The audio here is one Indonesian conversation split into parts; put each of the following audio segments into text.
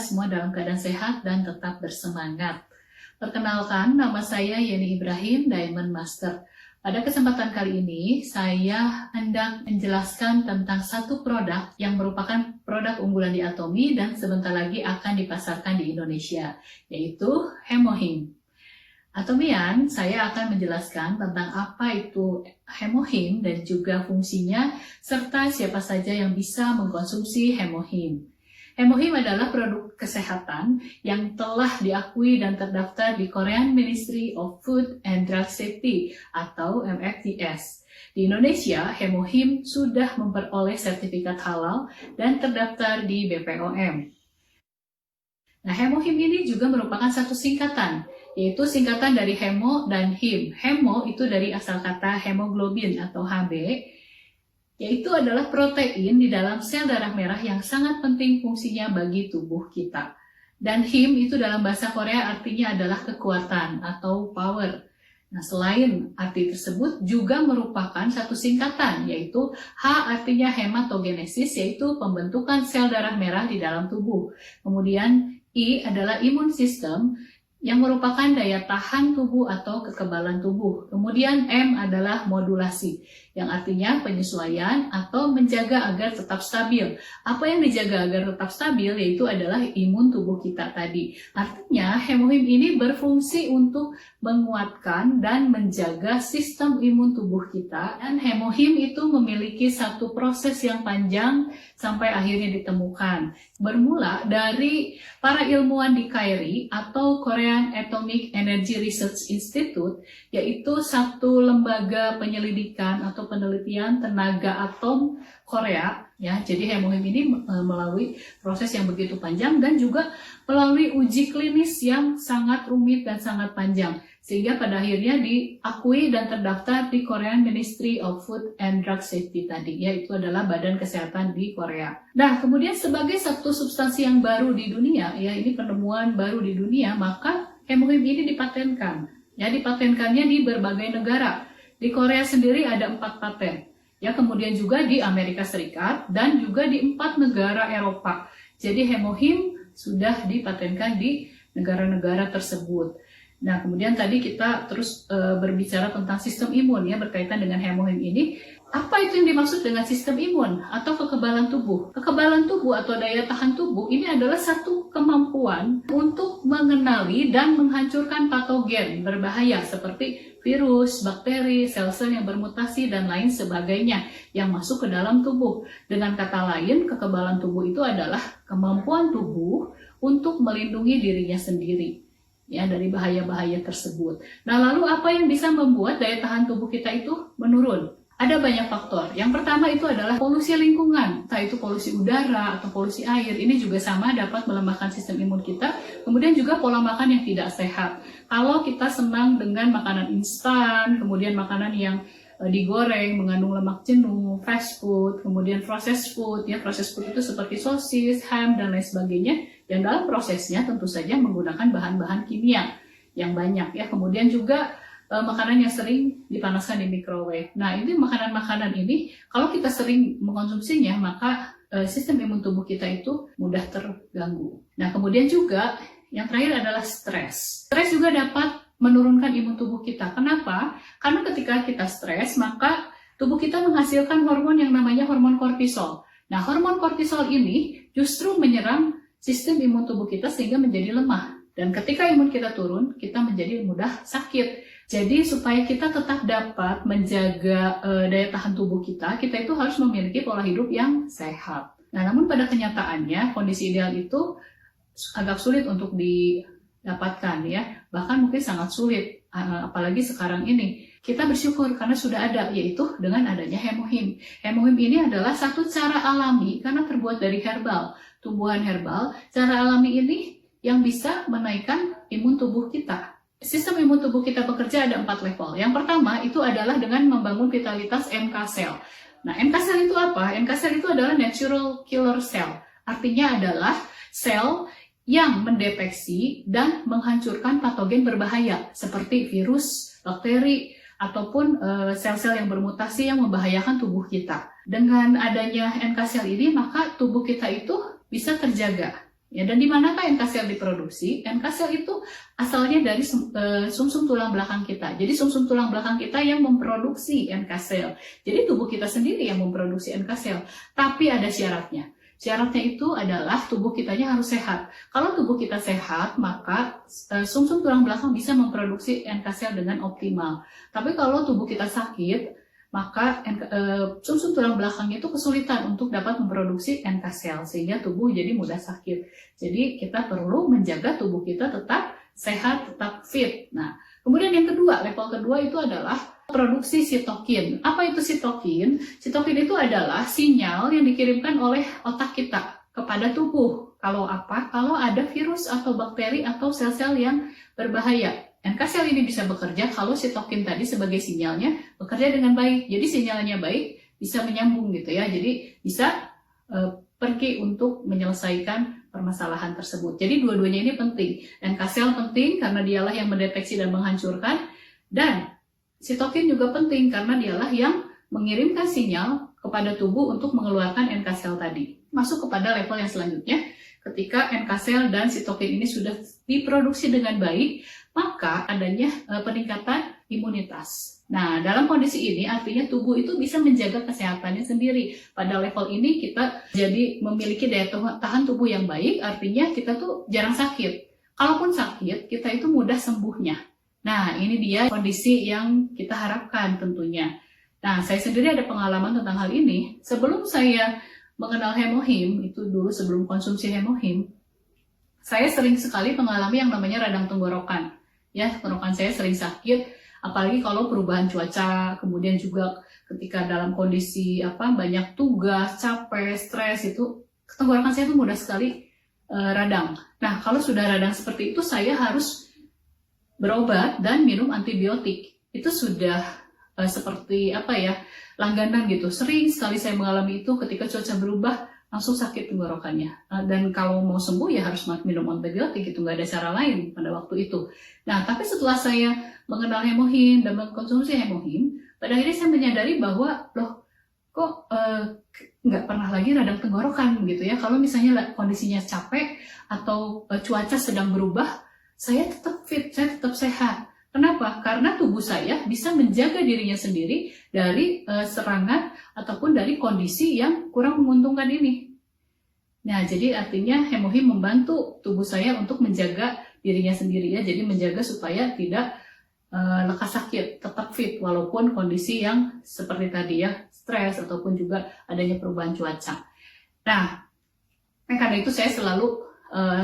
semua dalam keadaan sehat dan tetap bersemangat. Perkenalkan, nama saya Yeni Ibrahim, Diamond Master. Pada kesempatan kali ini, saya hendak menjelaskan tentang satu produk yang merupakan produk unggulan di Atomy dan sebentar lagi akan dipasarkan di Indonesia, yaitu Hemohim. Atomian, saya akan menjelaskan tentang apa itu Hemohim dan juga fungsinya, serta siapa saja yang bisa mengkonsumsi Hemohim. Hemohim adalah produk kesehatan yang telah diakui dan terdaftar di Korean Ministry of Food and Drug Safety atau MFDS. Di Indonesia, Hemohim sudah memperoleh sertifikat halal dan terdaftar di BPOM. Nah, Hemohim ini juga merupakan satu singkatan, yaitu singkatan dari hemo dan him. Hemo itu dari asal kata hemoglobin atau Hb, yaitu adalah protein di dalam sel darah merah yang sangat penting fungsinya bagi tubuh kita. Dan him itu dalam bahasa Korea artinya adalah kekuatan atau power. Nah, selain arti tersebut juga merupakan satu singkatan, yaitu H artinya hematogenesis, yaitu pembentukan sel darah merah di dalam tubuh. Kemudian I adalah imun sistem, yang merupakan daya tahan tubuh atau kekebalan tubuh. Kemudian M adalah modulasi, yang artinya penyesuaian atau menjaga agar tetap stabil. Apa yang dijaga agar tetap stabil yaitu adalah imun tubuh kita tadi. Artinya Hemohim ini berfungsi untuk menguatkan dan menjaga sistem imun tubuh kita. Dan Hemohim itu memiliki satu proses yang panjang sampai akhirnya ditemukan. Bermula dari para ilmuwan di KAIRI atau Korean Atomic Energy Research Institute, yaitu satu lembaga penyelidikan atau penelitian tenaga atom Korea. Ya, jadi Hemohim ini melalui proses yang begitu panjang dan juga melalui uji klinis yang sangat rumit dan sangat panjang, sehingga pada akhirnya diakui dan terdaftar di Korean Ministry of Food and Drug Safety tadi, yaitu adalah badan kesehatan di Korea. Nah, kemudian sebagai satu substansi yang baru di dunia, ya ini penemuan baru di dunia, maka Hemohim ini dipatenkan. Ya, dipatenkannya di berbagai negara. Di Korea sendiri ada 4 paten. Ya, kemudian juga di Amerika Serikat dan juga di 4 negara Eropa. Jadi Hemohim sudah dipatenkan di negara-negara tersebut. Nah, kemudian tadi kita terus berbicara tentang sistem imun ya berkaitan dengan Hemohim ini. Apa itu yang dimaksud dengan sistem imun atau kekebalan tubuh? Kekebalan tubuh atau daya tahan tubuh ini adalah satu kemampuan untuk mengenali dan menghancurkan patogen berbahaya seperti virus, bakteri, sel-sel yang bermutasi, dan lain sebagainya yang masuk ke dalam tubuh. Dengan kata lain, kekebalan tubuh itu adalah kemampuan tubuh untuk melindungi dirinya sendiri ya dari bahaya-bahaya tersebut. Nah, lalu apa yang bisa membuat daya tahan tubuh kita itu menurun? Ada banyak faktor. Yang pertama itu adalah polusi lingkungan, entah itu polusi udara atau polusi air. Ini juga sama dapat melemahkan sistem imun kita. Kemudian juga pola makan yang tidak sehat. Kalau kita senang dengan makanan instan, kemudian makanan yang digoreng, mengandung lemak jenuh, fast food, kemudian processed food. Ya, processed food itu seperti sosis, ham, dan lain sebagainya. Yang dalam prosesnya tentu saja menggunakan bahan-bahan kimia yang banyak. Ya, kemudian juga makanan yang sering dipanaskan di microwave. Nah, ini makanan-makanan ini kalau kita sering mengkonsumsinya, maka sistem imun tubuh kita itu mudah terganggu. Nah, kemudian juga yang terakhir adalah stres. Stres juga dapat menurunkan imun tubuh kita. Kenapa? Karena ketika kita stres, maka tubuh kita menghasilkan hormon yang namanya hormon kortisol. Nah, hormon kortisol ini justru menyerang sistem imun tubuh kita sehingga menjadi lemah. Dan ketika imun kita turun, kita menjadi mudah sakit. Jadi supaya kita tetap dapat menjaga daya tahan tubuh kita itu harus memiliki pola hidup yang sehat. Nah, namun pada kenyataannya kondisi ideal itu agak sulit untuk didapatkan ya. Bahkan mungkin sangat sulit, apalagi sekarang ini. Kita bersyukur karena sudah ada, yaitu dengan adanya Hemohim. Hemohim ini adalah satu cara alami karena terbuat dari herbal, tumbuhan herbal. Cara alami ini yang bisa menaikkan imun tubuh kita. Sistem imun tubuh kita bekerja ada 4 level. Yang pertama itu adalah dengan membangun vitalitas NK cell. Nah, NK cell itu apa? NK cell itu adalah natural killer cell. Artinya adalah sel yang mendeteksi dan menghancurkan patogen berbahaya seperti virus, bakteri, ataupun sel-sel yang bermutasi yang membahayakan tubuh kita. Dengan adanya NK cell ini, maka tubuh kita itu bisa terjaga. Ya, dan di manakah NK sel diproduksi? NK sel itu asalnya dari sumsum tulang belakang kita. Jadi sumsum tulang belakang kita yang memproduksi NK sel. Jadi tubuh kita sendiri yang memproduksi NK sel. Tapi ada syaratnya. Syaratnya itu adalah tubuh kitanya harus sehat. Kalau tubuh kita sehat, maka sumsum tulang belakang bisa memproduksi NK sel dengan optimal. Tapi kalau tubuh kita sakit, maka sumsum tulang belakang itu kesulitan untuk dapat memproduksi NK sel, sehingga tubuh jadi mudah sakit. Jadi kita perlu menjaga tubuh kita tetap sehat, tetap fit. Nah, kemudian yang kedua, level kedua itu adalah produksi sitokin. Apa itu sitokin? Sitokin itu adalah sinyal yang dikirimkan oleh otak kita kepada tubuh. Kalau apa? Kalau ada virus atau bakteri atau sel-sel yang berbahaya. NK sel ini bisa bekerja kalau sitokin tadi sebagai sinyalnya bekerja dengan baik. Jadi sinyalnya baik, bisa menyambung gitu ya. Jadi bisa pergi untuk menyelesaikan permasalahan tersebut. Jadi dua-duanya ini penting. NK sel penting karena dialah yang mendeteksi dan menghancurkan, dan sitokin juga penting karena dialah yang mengirimkan sinyal kepada tubuh untuk mengeluarkan NK sel tadi. Masuk kepada level yang selanjutnya, ketika NK sel dan sitokin ini sudah diproduksi dengan baik, maka adanya peningkatan imunitas. Nah, dalam kondisi ini artinya tubuh itu bisa menjaga kesehatannya sendiri. Pada level ini kita jadi memiliki daya tahan tubuh yang baik, artinya kita tuh jarang sakit. Kalaupun sakit, kita itu mudah sembuhnya. Nah, ini dia kondisi yang kita harapkan tentunya. Nah, saya sendiri ada pengalaman tentang hal ini. Sebelum saya mengenal hemohim, itu dulu sebelum konsumsi hemohim, saya sering sekali mengalami yang namanya radang tenggorokan. Ya, tenggorokan saya sering sakit, apalagi kalau perubahan cuaca, kemudian juga ketika dalam kondisi banyak tugas, capek, stres, itu tenggorokan saya itu mudah sekali radang. Nah, kalau sudah radang seperti itu, saya harus berobat dan minum antibiotik. Itu sudah seperti langganan gitu. Sering sekali saya mengalami itu ketika cuaca berubah, langsung sakit tenggorokannya. Dan kalau mau sembuh ya harus minum antibiotik, itu nggak ada cara lain pada waktu itu. Nah, tapi setelah saya mengenal hemohim dan mengkonsumsi hemohim, pada akhirnya saya menyadari bahwa kok nggak pernah lagi radang tenggorokan gitu ya. Kalau misalnya kondisinya capek atau cuaca sedang berubah, saya tetap fit, saya tetap sehat. Kenapa? Karena tubuh saya bisa menjaga dirinya sendiri dari serangan ataupun dari kondisi yang kurang menguntungkan ini. Nah, jadi artinya hemohim membantu tubuh saya untuk menjaga dirinya sendiri ya. Jadi menjaga supaya tidak lekas sakit, tetap fit walaupun kondisi yang seperti tadi ya, stres ataupun juga adanya perubahan cuaca. Nah, karena itu saya selalu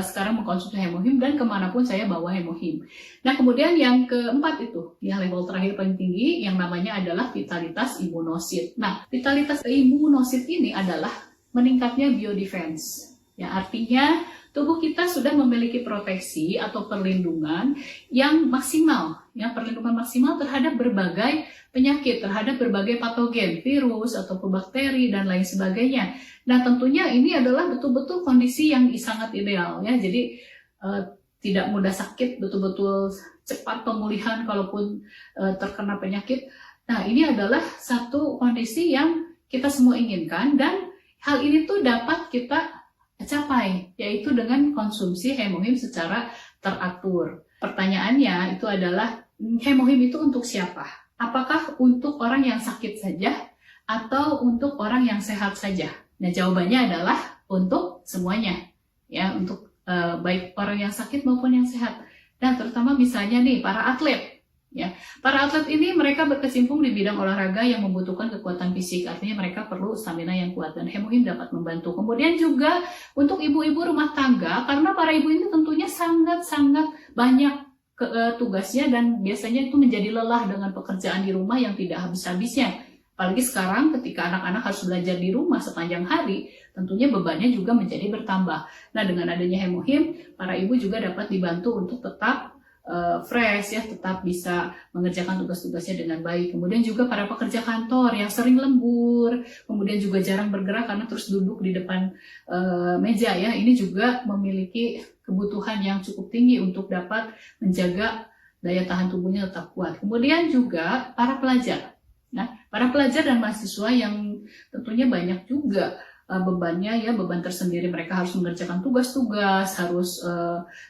sekarang mengkonsumsi hemohim dan kemanapun saya bawa hemohim. Nah, kemudian yang keempat itu, yang level terakhir paling tinggi, yang namanya adalah vitalitas imunosit. Nah, vitalitas imunosit ini adalah meningkatnya biodefense. Ya, artinya tubuh kita sudah memiliki proteksi atau perlindungan yang maksimal, ya, perlindungan maksimal terhadap berbagai penyakit, terhadap berbagai patogen, virus ataupun bakteri dan lain sebagainya. Nah, tentunya ini adalah betul-betul kondisi yang sangat ideal ya. Jadi tidak mudah sakit, betul-betul cepat pemulihan kalaupun terkena penyakit. Nah, ini adalah satu kondisi yang kita semua inginkan dan hal ini tuh dapat kita capai, yaitu dengan konsumsi hemohim secara teratur. Pertanyaannya itu adalah, hemohim itu untuk siapa? Apakah untuk orang yang sakit saja atau untuk orang yang sehat saja? Nah, jawabannya adalah untuk semuanya, ya, untuk baik orang yang sakit maupun yang sehat. Nah, terutama misalnya nih para atlet. Ya, para atlet ini mereka berkecimpung di bidang olahraga yang membutuhkan kekuatan fisik, artinya mereka perlu stamina yang kuat dan hemohim dapat membantu. Kemudian juga untuk ibu-ibu rumah tangga, karena para ibu ini tentunya sangat-sangat banyak tugasnya dan biasanya itu menjadi lelah dengan pekerjaan di rumah yang tidak habis-habisnya. Apalagi sekarang ketika anak-anak harus belajar di rumah sepanjang hari, tentunya bebannya juga menjadi bertambah. Nah, dengan adanya hemohim, para ibu juga dapat dibantu untuk tetap fresh ya, tetap bisa mengerjakan tugas-tugasnya dengan baik. Kemudian juga para pekerja kantor yang sering lembur, kemudian juga jarang bergerak karena terus duduk di depan meja ya, ini juga memiliki kebutuhan yang cukup tinggi untuk dapat menjaga daya tahan tubuhnya tetap kuat. Kemudian juga para pelajar. Nah, para pelajar dan mahasiswa yang tentunya banyak juga bebannya ya, beban tersendiri, mereka harus mengerjakan tugas-tugas, harus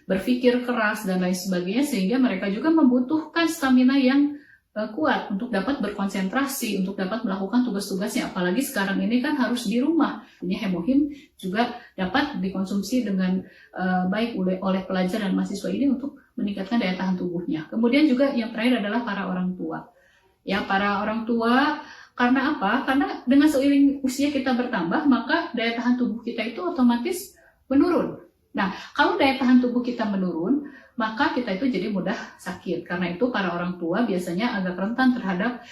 berpikir keras dan lain sebagainya, sehingga mereka juga membutuhkan stamina yang kuat untuk dapat berkonsentrasi, untuk dapat melakukan tugas-tugasnya. Apalagi sekarang ini kan harus di rumah. Ini hemohim juga dapat dikonsumsi dengan baik oleh pelajar dan mahasiswa ini untuk meningkatkan daya tahan tubuhnya. Kemudian juga yang terakhir adalah para orang tua. Ya, para orang tua, karena apa? Karena dengan seiring usia kita bertambah, maka daya tahan tubuh kita itu otomatis menurun. Nah, kalau daya tahan tubuh kita menurun, maka kita itu jadi mudah sakit. Karena itu para orang tua biasanya agak rentan terhadap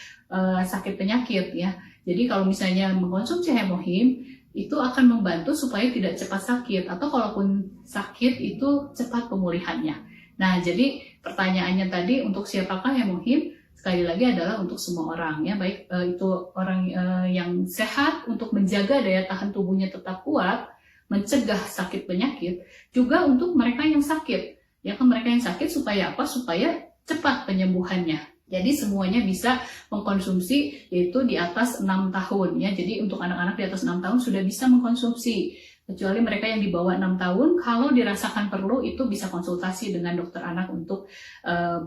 sakit penyakit ya. Jadi kalau misalnya mengkonsumsi hemohim, itu akan membantu supaya tidak cepat sakit, atau kalaupun sakit itu cepat pemulihannya. Nah, jadi pertanyaannya tadi, untuk siapakah hemohim? Sekali lagi adalah untuk semua orang ya, baik itu orang yang sehat untuk menjaga daya tahan tubuhnya tetap kuat, mencegah sakit penyakit, juga untuk mereka yang sakit. Ya kan, mereka yang sakit supaya apa? Supaya cepat penyembuhannya. Jadi semuanya bisa mengkonsumsi, yaitu di atas 6 tahun ya. Jadi untuk anak-anak di atas 6 tahun sudah bisa mengkonsumsi. Kecuali mereka yang di bawah 6 tahun, kalau dirasakan perlu itu bisa konsultasi dengan dokter anak untuk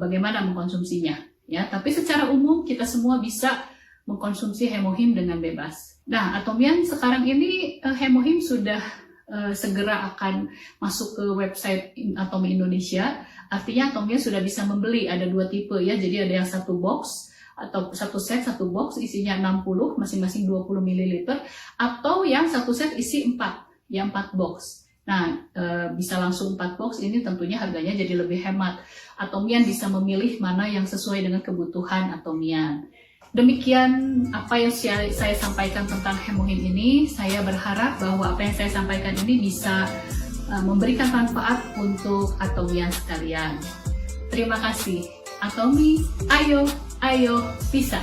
bagaimana mengkonsumsinya. Ya, tapi secara umum kita semua bisa mengkonsumsi hemohim dengan bebas. Nah, Atomian sekarang ini hemohim sudah segera akan masuk ke website Atomi Indonesia. Artinya Atomian sudah bisa membeli, ada 2 tipe ya. Jadi ada yang 1 box atau 1 set 1 box isinya 60, masing-masing 20 ml, atau yang 1 set isi 4, ya 4 box. Nah, bisa langsung 4 box, ini tentunya harganya jadi lebih hemat. Atomian bisa memilih mana yang sesuai dengan kebutuhan Atomian. Demikian apa yang saya sampaikan tentang hemohim ini. Saya berharap bahwa apa yang saya sampaikan ini bisa memberikan manfaat untuk Atomian sekalian. Terima kasih. Atomi, ayo, bisa.